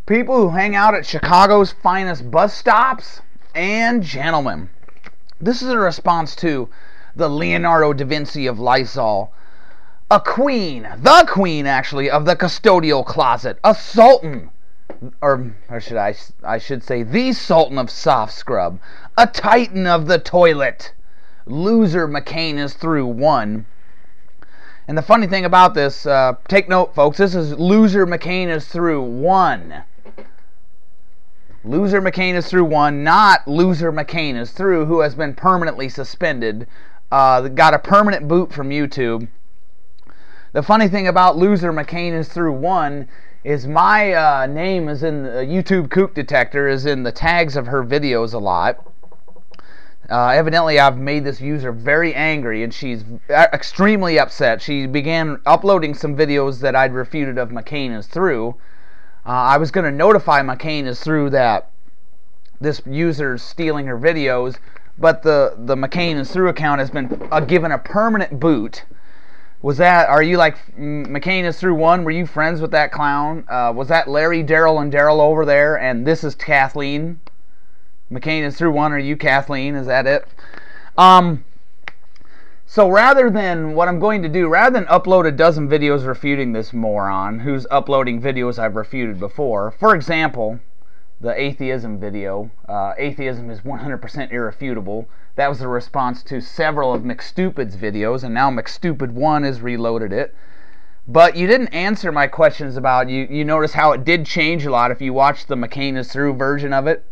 people who hang out at Chicago's finest bus stops, and gentlemen. This is a response to the Leonardo da Vinci of Lysol, a queen, the queen actually, of the custodial closet, a sultan, or should I should say the sultan of soft scrub, a titan of the toilet, loser mccainisthrough1. And the funny thing about this, take note folks, this is loser mccainisthrough1. Loser mccainisthrough1, not loser mccainisthrough, who has been permanently suspended, got a permanent boot from YouTube. The funny thing about loser mccainisthrough1 is my name is in the UTubeKookDetector, is in the tags of her videos a lot. Evidently I've made this user very angry, and she's extremely upset. She began uploading some videos that I'd refuted of mccainisthrough. I was going to notify mccainisthrough that this user's stealing her videos, but the mccainisthrough account has been given a permanent boot. Are you like mccainisthrough1? Were you friends with that clown? Was that Larry, Daryl, and Daryl over there? And this is Kathleen. mccainisthrough1, are you Kathleen? Is that it? So rather than upload a dozen videos refuting this moron who's uploading videos I've refuted before, for example, the atheism video, atheism is 100% irrefutable. That was the response to several of McStupid's videos, and now McStupid1 has reloaded it. But you didn't answer my questions about, you notice how it did change a lot if you watched the mccainisthrough version of it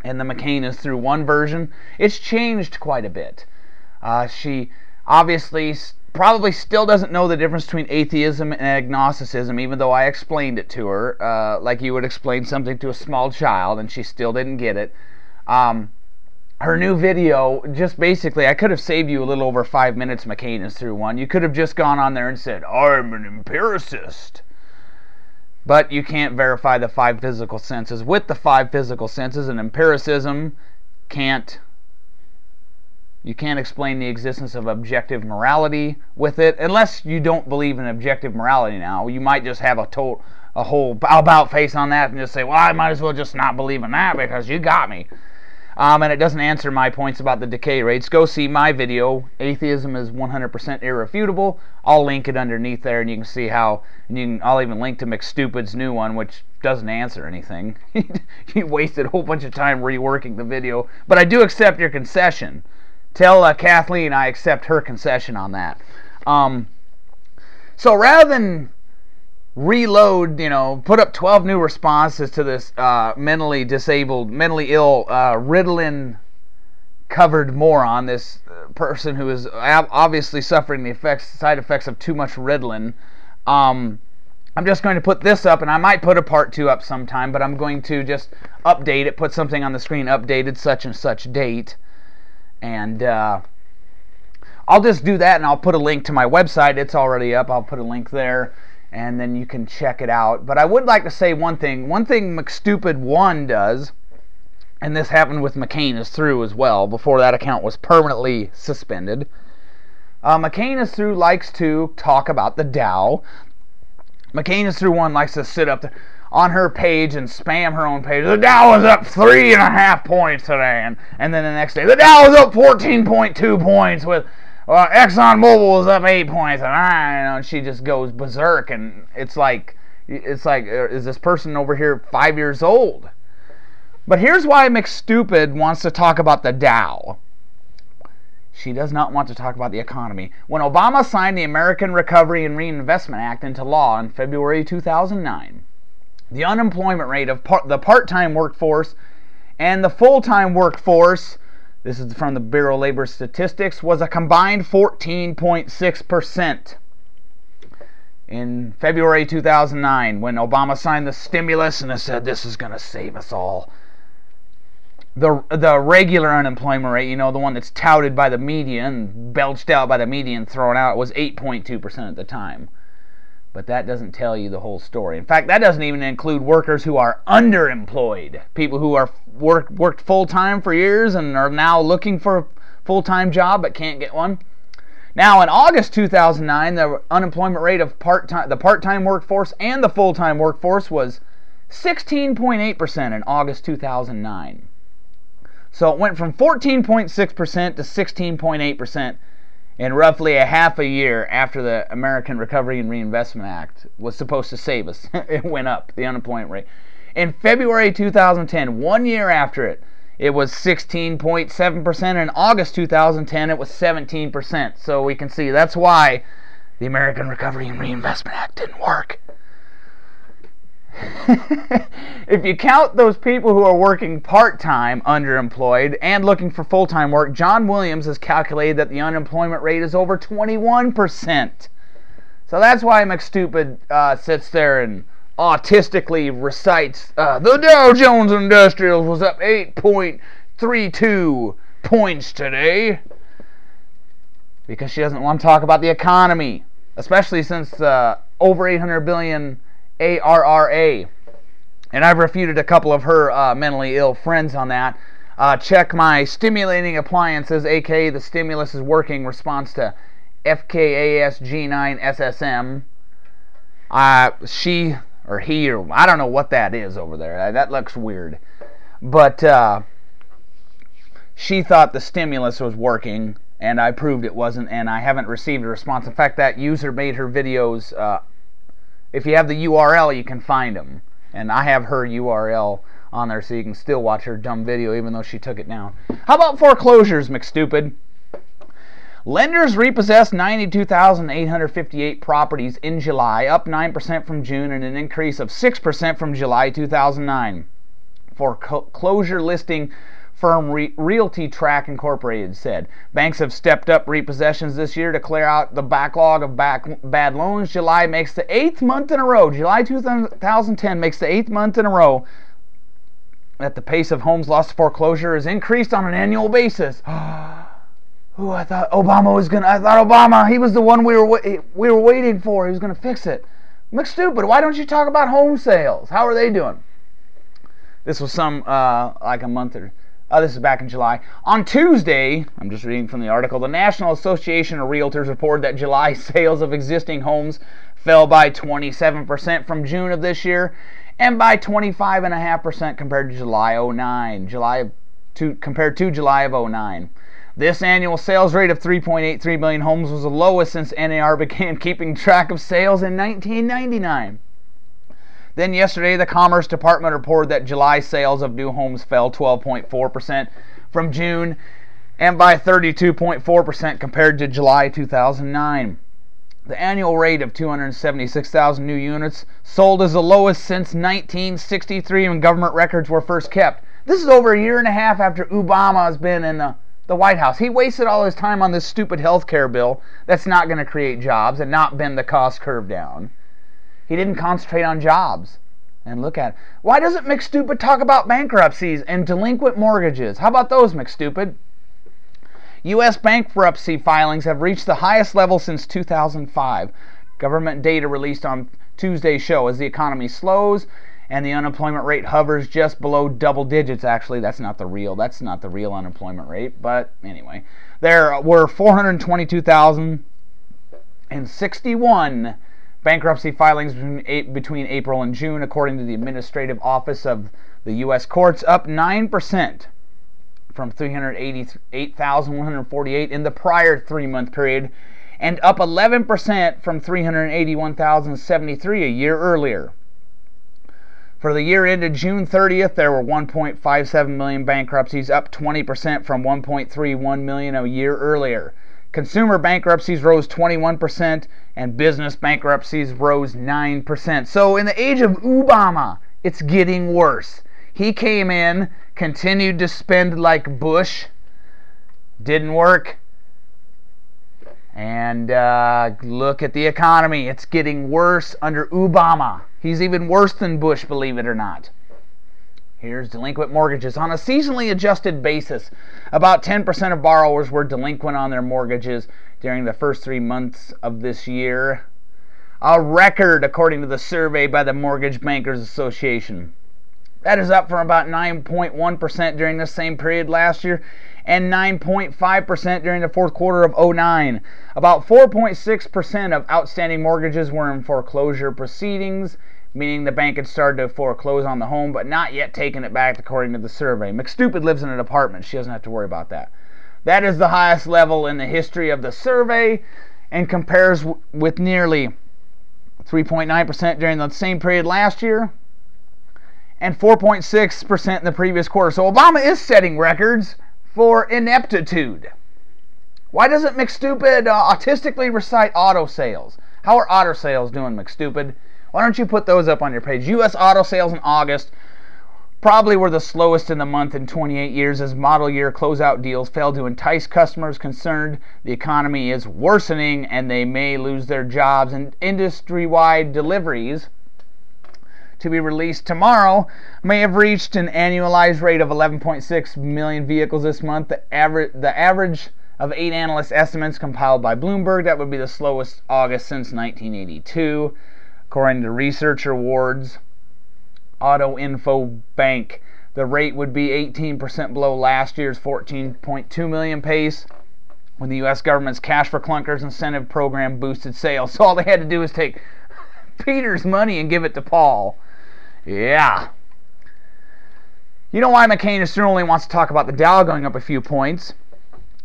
and the mccainisthrough1 version. It's changed quite a bit. She obviously probably still doesn't know the difference between atheism and agnosticism, even though I explained it to her, like you would explain something to a small child, and she still didn't get it. Her new video, just basically, I could have saved you a little over 5 minutes, mccainisthrough1. You could have just gone on there and said, I'm an empiricist. But you can't verify the 5 physical senses. With the 5 physical senses, and empiricism you can't explain the existence of objective morality with it, unless you don't believe in objective morality now. You might just have a whole about face on that and just say, well, I might as well just not believe in that because you got me. And it doesn't answer my points about the decay rates. Go see my video, Atheism is 100% Irrefutable. I'll link it underneath there, and you can see how, I'll even link to McStupid's new one, which doesn't answer anything. He wasted a whole bunch of time reworking the video. But I do accept your concession. Tell Kathleen I accept her concession on that. So rather than reload, put up 12 new responses to this mentally disabled, mentally ill, Ritalin-covered moron, this person who is obviously suffering the side effects of too much Ritalin, I'm just going to put this up, and I might put a part 2 up sometime, but I'm going to just update it, put something on the screen, updated such and such date, and I'll just do that, and I'll put a link to my website. It's already up. I'll put a link there, and then you can check it out. But I would like to say one thing. One thing McStupid1 does, and this happened with mccainisthrough as well, before that account was permanently suspended. mccainisthrough likes to talk about the Tao. mccainisthrough1 likes to sit up there on her page and spam her own page. The Dow is up 3.5 points today, and then the next day the Dow is up 14.2 points with ExxonMobil is up 8 points, and she just goes berserk, and it's like, is this person over here 5 years old? But here's why McStupid wants to talk about the Dow. She does not want to talk about the economy. When Obama signed the American Recovery and Reinvestment Act into law in February 2009, the unemployment rate of the part-time workforce and the full-time workforce, this is from the Bureau of Labor Statistics, was a combined 14.6% in February 2009 when Obama signed the stimulus and said this is going to save us all. The regular unemployment rate, the one that's touted by the media and belched out by the media and thrown out, was 8.2% at the time. But that doesn't tell you the whole story. In fact, that doesn't even include workers who are underemployed. People who are worked full-time for years and are now looking for a full-time job but can't get one. Now, in August 2009, the unemployment rate of the part-time workforce and the full-time workforce was 16.8% in August 2009. So it went from 14.6% to 16.8% in roughly a half a year after the American Recovery and Reinvestment Act was supposed to save us. It went up, the unemployment rate. In February 2010, 1 year after it, it was 16.7%. In August 2010, it was 17%. So we can see that's why the American Recovery and Reinvestment Act didn't work. If you count those people who are working part-time, underemployed, and looking for full-time work, John Williams has calculated that the unemployment rate is over 21%. So that's why McStupid sits there and autistically recites, the Dow Jones Industrials was up 8.32 points today. Because she doesn't want to talk about the economy, especially since over 800 billion ARRA. And I've refuted a couple of her mentally ill friends on that. Check my stimulating appliances, aka the stimulus is working response to FKASG9 SSM. She or he or I don't know what that is over there. That looks weird. But she thought the stimulus was working, and I proved it wasn't, and I haven't received a response. In fact, that user made her videos. If you have the URL, you can find them. And I have her URL on there so you can still watch her dumb video even though she took it down. How about foreclosures, McStupid? Lenders repossessed 92,858 properties in July, up 9% from June and an increase of 6% from July 2009. Foreclosure listing firm Realty Track Incorporated said banks have stepped up repossessions this year to clear out the backlog of bad loans. July makes the 8th month in a row. July 2010 makes the 8th month in a row that the pace of homes lost to foreclosure is increased on an annual basis. Ooh, I thought Obama, he was the one we were waiting for. He was going to fix it. McStupid, why don't you talk about home sales? How are they doing? This was like a month or... this is back in July. On Tuesday, I'm just reading from the article, the National Association of Realtors reported that July sales of existing homes fell by 27% from June of this year and by 25.5% compared to July 09. Compared to July of 09. This annual sales rate of 3.83 million homes was the lowest since NAR began keeping track of sales in 1999. Then yesterday, the Commerce Department reported that July sales of new homes fell 12.4% from June and by 32.4% compared to July 2009. The annual rate of 276,000 new units sold is the lowest since 1963 when government records were first kept. This is over a year and a half after Obama has been in the White House. He wasted all his time on this stupid health care bill that's not going to create jobs and not bend the cost curve down. He didn't concentrate on jobs. And look at it. Why doesn't McStupid talk about bankruptcies and delinquent mortgages? How about those, McStupid? U.S. bankruptcy filings have reached the highest level since 2005. Government data released on Tuesday show as the economy slows and the unemployment rate hovers just below double digits. Actually, that's not the real unemployment rate. But anyway, there were 422,061 bankruptcy filings between April and June, according to the Administrative Office of the U.S. Courts, up 9% from 388,148 in the prior 3-month period, and up 11% from 381,073 a year earlier. For the year ended June 30th, there were 1.57 million bankruptcies, up 20% from 1.31 million a year earlier. Consumer bankruptcies rose 21%, and business bankruptcies rose 9%. So in the age of Obama, it's getting worse. He came in, continued to spend like Bush, didn't work, and look at the economy. It's getting worse under Obama. He's even worse than Bush, believe it or not. Here's delinquent mortgages. On a seasonally adjusted basis, about 10% of borrowers were delinquent on their mortgages during the first 3 months of this year. A record, according to the survey by the Mortgage Bankers Association. That is up from about 9.1% during the same period last year and 9.5% during the fourth quarter of 2009. About 4.6% of outstanding mortgages were in foreclosure proceedings, meaning the bank had started to foreclose on the home, but not yet taken it back according to the survey. McStupid lives in an apartment. She doesn't have to worry about that. That is the highest level in the history of the survey and compares with nearly 3.9% during the same period last year and 4.6% in the previous quarter. So Obama is setting records for ineptitude. Why doesn't McStupid autistically recite auto sales? How are auto sales doing, McStupid? Why don't you put those up on your page? U.S. auto sales in August probably were the slowest in the month in 28 years as model year closeout deals failed to entice customers concerned the economy is worsening and they may lose their jobs. And industry-wide deliveries to be released tomorrow may have reached an annualized rate of 11.6 million vehicles this month. The average of 8 analyst estimates compiled by Bloomberg, that would be the slowest August since 1982. According to Research Awards, Auto Info Bank, the rate would be 18% below last year's 14.2 million pace when the U.S. government's Cash for Clunkers incentive program boosted sales. So all they had to do was take Peter's money and give it to Paul. Yeah. You know why McCain only wants to talk about the Dow going up a few points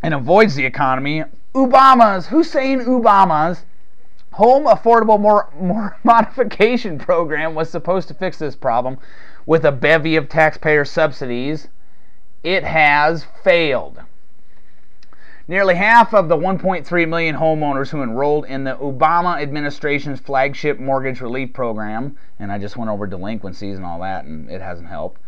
and avoids the economy? Hussein Obama's Home Affordable Modification Program was supposed to fix this problem with a bevy of taxpayer subsidies. It has failed. Nearly half of the 1.3 million homeowners who enrolled in the Obama administration's flagship mortgage relief program, and I just went over delinquencies and all that, and it hasn't helped.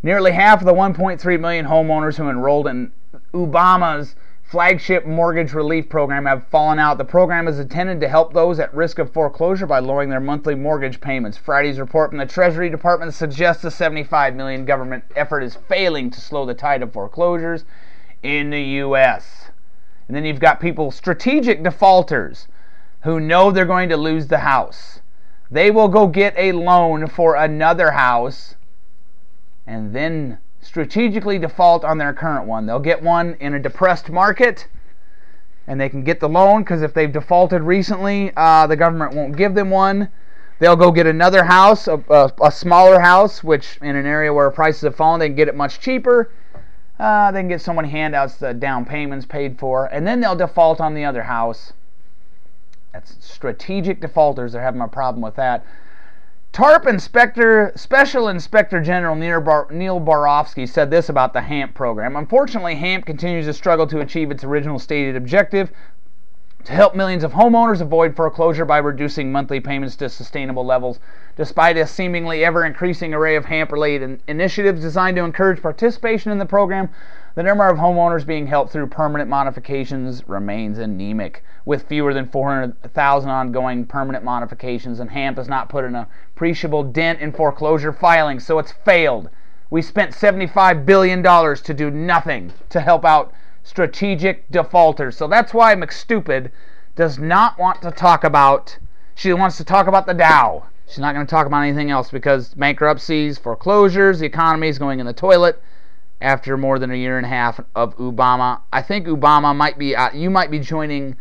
Nearly half of the 1.3 million homeowners who enrolled in Obama's flagship mortgage relief program have fallen out. The program is intended to help those at risk of foreclosure by lowering their monthly mortgage payments. Friday's report from the Treasury Department suggests the $75 million government effort is failing to slow the tide of foreclosures in the U.S. And then you've got people, strategic defaulters, who know they're going to lose the house. They will go get a loan for another house and then strategically default on their current one. They'll get one in a depressed market and they can get the loan because if they've defaulted recently, the government won't give them one. They'll go get another house, a smaller house, which in an area where prices have fallen, they can get it much cheaper. They can get so many handouts, the down payments paid for, and then they'll default on the other house. That's strategic defaulters. They're having a problem with that. TARP Special Inspector General Neil Barofsky said this about the HAMP program. Unfortunately, HAMP continues to struggle to achieve its original stated objective to help millions of homeowners avoid foreclosure by reducing monthly payments to sustainable levels. Despite a seemingly ever-increasing array of HAMP-related initiatives designed to encourage participation in the program, the number of homeowners being helped through permanent modifications remains anemic. With fewer than 400,000 ongoing permanent modifications, and HAMP has not put an appreciable dent in foreclosure filings, so it's failed. We spent $75 billion to do nothing to help out strategic defaulters. So that's why McStupid does not want to talk about, she wants to talk about the Dow. She's not going to talk about anything else because bankruptcies, foreclosures, the economy is going in the toilet after more than a year and a half of Obama. I think Obama might be, you might be joining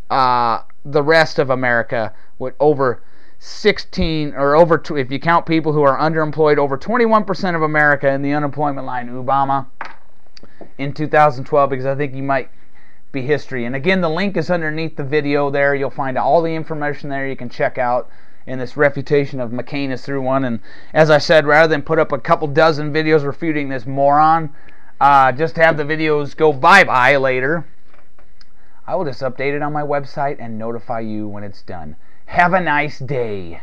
the rest of America with over 16, or over, if you count people who are underemployed, over 21% of America in the unemployment line, Obama, in 2012, because I think you might be history. And again, the link is underneath the video there. You'll find all the information there you can check out in this refutation of mccainisthrough1. And as I said, rather than put up a couple dozen videos refuting this moron, just have the videos go bye-bye later. I will just update it on my website and notify you when it's done. Have a nice day.